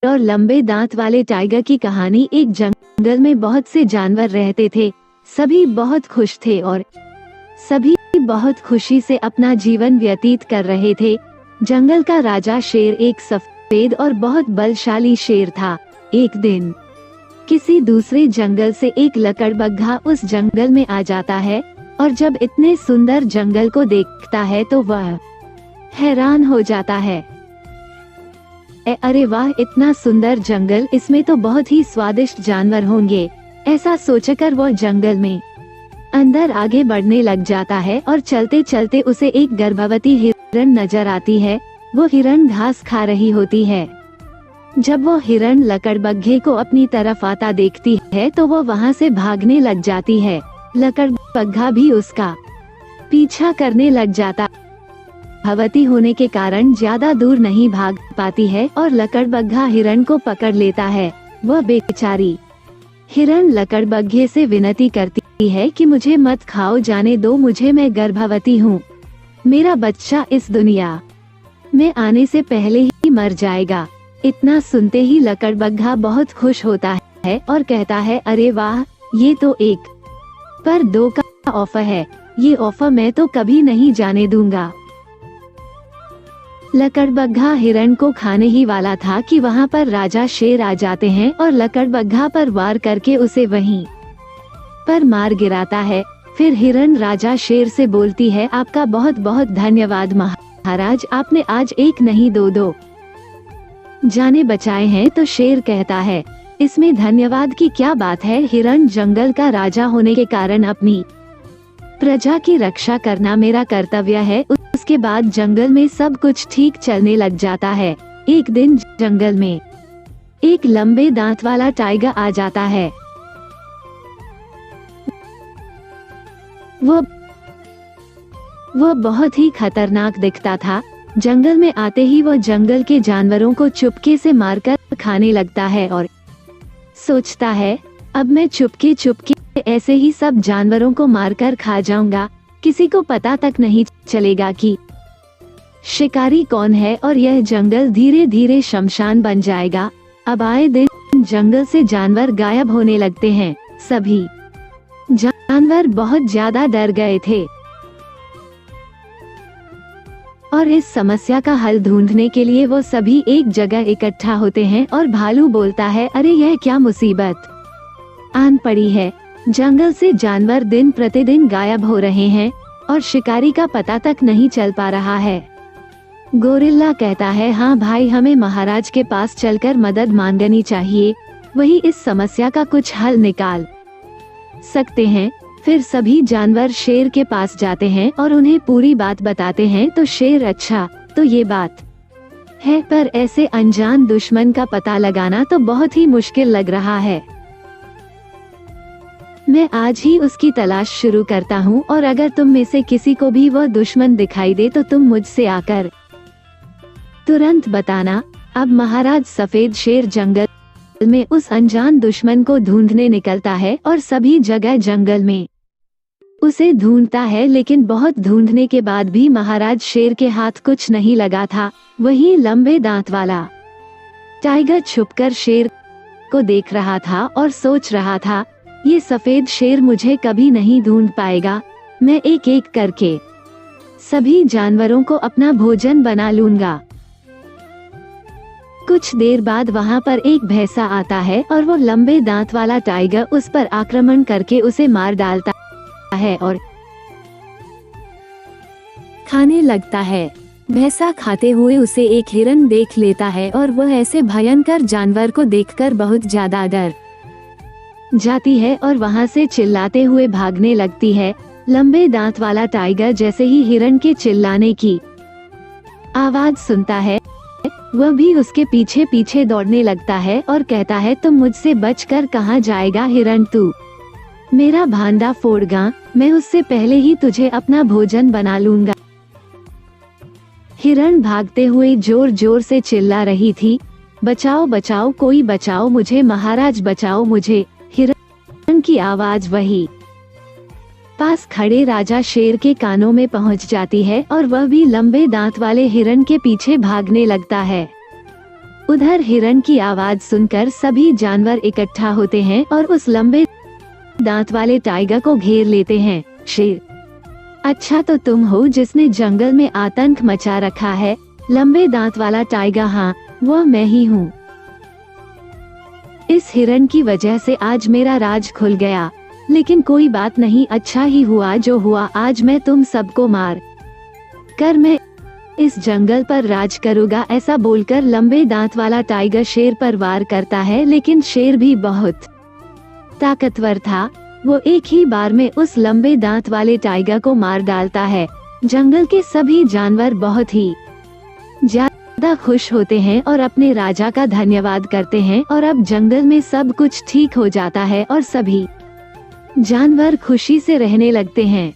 और लंबे दांत वाले टाइगर की कहानी। एक जंगल में बहुत से जानवर रहते थे। सभी बहुत खुश थे और सभी बहुत खुशी से अपना जीवन व्यतीत कर रहे थे। जंगल का राजा शेर एक सफेद और बहुत बलशाली शेर था। एक दिन किसी दूसरे जंगल से एक लकड़बग्घा उस जंगल में आ जाता है और जब इतने सुंदर जंगल को देखता है तो वह हैरान हो जाता है। अरे वाह, इतना सुंदर जंगल, इसमें तो बहुत ही स्वादिष्ट जानवर होंगे। ऐसा सोचकर वो जंगल में अंदर आगे बढ़ने लग जाता है और चलते चलते उसे एक गर्भवती हिरण नजर आती है। वो हिरण घास खा रही होती है। जब वो हिरण लकड़बग्घे को अपनी तरफ आता देखती है तो वो वहाँ से भागने लग जाती है। लकड़बग्घा भी उसका पीछा करने लग जाता। गर्भवती होने के कारण ज्यादा दूर नहीं भाग पाती है और लकड़बग्घा हिरण को पकड़ लेता है। वह बेचारी हिरण लकड़बग्घे से विनती करती है कि मुझे मत खाओ, जाने दो मुझे, मैं गर्भवती हूँ। मेरा बच्चा इस दुनिया में आने से पहले ही मर जाएगा। इतना सुनते ही लकड़बग्घा बहुत खुश होता है और कहता है, अरे वाह, ये तो 1 पर 2 का ऑफर है। ये ऑफर मैं तो कभी नहीं जाने दूंगा। लकड़बग्घा हिरण को खाने ही वाला था कि वहाँ पर राजा शेर आ जाते हैं और लकड़बग्घा पर वार करके उसे वहीं पर मार गिराता है। फिर हिरण राजा शेर से बोलती है, आपका बहुत बहुत धन्यवाद महाराज, आपने आज 1 नहीं 2 जाने बचाए हैं। तो शेर कहता है, इसमें धन्यवाद की क्या बात है, हिरण जंगल का राजा होने के कारण अपनी प्रजा की रक्षा करना मेरा कर्तव्य है। उसके बाद जंगल में सब कुछ ठीक चलने लग जाता है। एक दिन जंगल में एक लंबे दांत वाला टाइगर आ जाता है। वो बहुत ही खतरनाक दिखता था। जंगल में आते ही वो जंगल के जानवरों को चुपके से मारकर खाने लगता है और सोचता है, अब मैं चुपके चुपके ऐसे ही सब जानवरों को मारकर खा जाऊंगा। किसी को पता तक नहीं चलेगा कि शिकारी कौन है और यह जंगल धीरे धीरे शमशान बन जाएगा। अब आए दिन जंगल से जानवर गायब होने लगते हैं। सभी जानवर बहुत ज्यादा डर गए थे और इस समस्या का हल ढूंढने के लिए वो सभी एक जगह इकट्ठा होते हैं और भालू बोलता है, अरे यह क्या मुसीबत आन पड़ी है। जंगल से जानवर दिन प्रतिदिन गायब हो रहे हैं और शिकारी का पता तक नहीं चल पा रहा है। गोरिल्ला कहता है, हाँ भाई, हमें महाराज के पास चलकर मदद मांगनी चाहिए, वही इस समस्या का कुछ हल निकाल सकते हैं। फिर सभी जानवर शेर के पास जाते हैं और उन्हें पूरी बात बताते हैं। तो शेर, अच्छा तो ये बात है, पर ऐसे अनजान दुश्मन का पता लगाना तो बहुत ही मुश्किल लग रहा है। मैं आज ही उसकी तलाश शुरू करता हूँ और अगर तुम में से किसी को भी वह दुश्मन दिखाई दे तो तुम मुझसे आकर तुरंत बताना। अब महाराज सफेद शेर जंगल में उस अनजान दुश्मन को ढूंढने निकलता है और सभी जगह जंगल में उसे ढूंढता है, लेकिन बहुत ढूंढने के बाद भी महाराज शेर के हाथ कुछ नहीं लगा था। वहीं लंबे दांत वाला टाइगर छुपकर शेर को देख रहा था और सोच रहा था, ये सफेद शेर मुझे कभी नहीं ढूंढ पाएगा। मैं एक एक करके सभी जानवरों को अपना भोजन बना लूंगा। कुछ देर बाद वहाँ पर एक भैंसा आता है और वो लंबे दांत वाला टाइगर उस पर आक्रमण करके उसे मार डालता है और खाने लगता है। भैंसा खाते हुए उसे एक हिरण देख लेता है और वह ऐसे भयंकर जानवर को देखकर बहुत ज्यादा डर जाती है और वहाँ से चिल्लाते हुए भागने लगती है। लंबे दांत वाला टाइगर जैसे ही हिरण के चिल्लाने की आवाज सुनता है, वह भी उसके पीछे पीछे दौड़ने लगता है और कहता है, तुम मुझसे बचकर कहाँ जाएगा हिरण, तू मेरा भांडा फोड़गा, मैं उससे पहले ही तुझे अपना भोजन बना लूंगा। हिरण भागते हुए जोर जोर से चिल्ला रही थी, बचाओ बचाओ, कोई बचाओ मुझे, महाराज बचाओ मुझे। हिरण की आवाज वही पास खड़े राजा शेर के कानों में पहुंच जाती है और वह भी लंबे दांत वाले हिरण के पीछे भागने लगता है। उधर हिरण की आवाज सुनकर सभी जानवर इकट्ठा होते हैं और उस लंबे दांत वाले टाइगर को घेर लेते हैं। शेर: अच्छा तो तुम हो जिसने जंगल में आतंक मचा रखा है। लंबे दांत वाला टाइगर: हाँ, वह मैं ही हूँ। इस हिरण की वजह से आज मेरा राज खुल गया, लेकिन कोई बात नहीं, अच्छा ही हुआ जो हुआ। आज मैं तुम सबको मार कर मैं इस जंगल पर राज करूँगा। ऐसा बोलकर लंबे दांत वाला टाइगर शेर पर वार करता है, लेकिन शेर भी बहुत ताकतवर था। वो एक ही बार में उस लंबे दांत वाले टाइगर को मार डालता है। जंगल के सभी जानवर बहुत ही ज्यादा खुश होते हैं और अपने राजा का धन्यवाद करते हैं, और अब जंगल में सब कुछ ठीक हो जाता है और सभी जानवर खुशी से रहने लगते हैं।